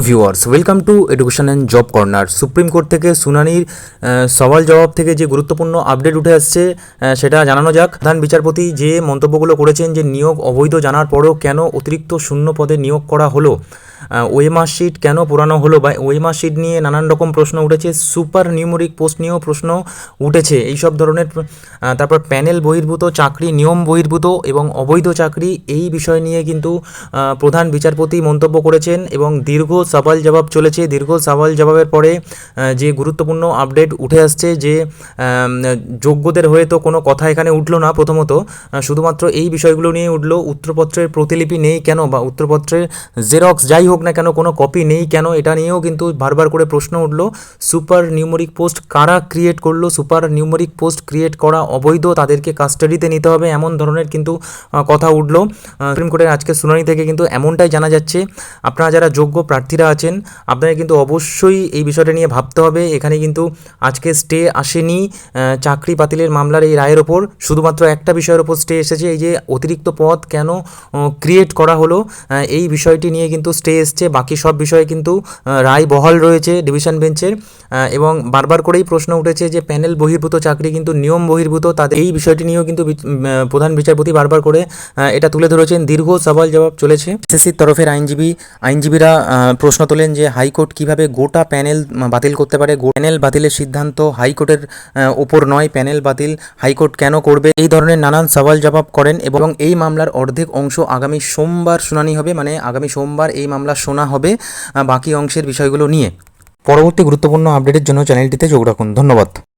Viewers, welcome to education and job corner. Supreme court থেকে শুনানির সওয়াল জবাব থেকে যে গুরুত্বপূর্ণ আপডেট উঠে আসছে সেটা জানানো যাক। প্রধান বিচারপতি যে মন্তব্যগুলো করেছেন যে নিয়োগ অবৈধ জানার পরেও কেন অতিরিক্ত শূন্য পদে নিয়োগ করা হলো, ওএমআর শিট কেন পুরানো হলো, বা ওএমআর শিট নিয়ে নানান রকম প্রশ্ন উঠেছে, সুপার নিউমেরিক পোস্ট নিয়েও প্রশ্ন উঠেছে, এইসব ধরনের। তারপর প্যানেল বহির্ভূত চাকরি, নিয়ম বহির্ভূত এবং অবৈধ চাকরি, এই বিষয় নিয়ে কিন্তু প্রধান বিচারপতি মন্তব্য করেছেন এবং দীর্ঘ সওয়াল জবাব চলেছে। দীর্ঘ সওয়াল জবাবের পরে যে গুরুত্বপূর্ণ আপডেট উঠে আসছে যে যোগ্যদের হয়ে তো কোনো কথা এখানে উঠলো না। প্রথমত শুধুমাত্র এই বিষয়গুলো নিয়ে উঠলো, উত্তরপত্রের প্রতিলিপি নেই কেন, বা উত্তরপত্রের জেরক্স যাই হোক না কেন কোনো কপি নেই কেন, এটা নিয়েও কিন্তু বারবার করে প্রশ্ন উঠলো। সুপার নিউমেরিক পোস্ট কারা ক্রিয়েট করলো, সুপার নিউমেরিক পোস্ট ক্রিয়েট করা অবৈধ, তাদেরকে কাস্টাডিতে নিতে হবে, এমন ধরনের কিন্তু কথা উঠলো। সুপ্রিম কোর্টের আজকে শুনানি থেকে কিন্তু এমনটাই জানা যাচ্ছে। আপনারা যারা যোগ্য প্রার্থীরা আছেন, আপনারা কিন্তু অবশ্যই এই বিষয়টা নিয়ে ভাবতে হবে। এখানে কিন্তু আজকে স্টে আসেনি চাকরি বাতিলের মামলার এই রায়ের ওপর, শুধুমাত্র একটা বিষয়ের ওপর স্টে এসেছে, এই যে অতিরিক্ত পদ কেন ক্রিয়েট করা হলো, এই বিষয়টি নিয়ে কিন্তু স্টে এসছে। বাকি সব বিষয়ে কিন্তু রায় বহাল রয়েছে ডিভিশন বেঞ্চের। এবং বারবার করেই প্রশ্ন উঠেছে যে প্যানেল বহির্ভূত চাকরি কিন্তু নিয়ম বহির্ভূত, তাদের এই বিষয়টি নিয়েও কিন্তু প্রধান বিচারপতি বারবার করে এটা তুলে ধরেছেন। দীর্ঘ সওয়াল জবাব চলেছে। এসএসসির তরফের আইনজীবীরা প্রশ্ন তোলেন যে হাইকোর্ট কিভাবে গোটা প্যানেল বাতিল করতে পারে, প্যানেল বাতিলের সিদ্ধান্ত হাইকোর্টের ওপর নয়, প্যানেল বাতিল হাইকোর্ট কেন করবে, এই ধরনের নানান সওয়াল জবাব করেন। এবং এই মামলার অর্ধেক অংশ আগামী সোমবার শুনানি হবে, মানে আগামী সোমবার এই মামলা শোনা হবে বাকি অংশের বিষয়গুলো নিয়ে। পরবর্তী গুরুত্বপূর্ণ আপডেটের জন্য চ্যানেলটিতে চোখ রাখুন। ধন্যবাদ।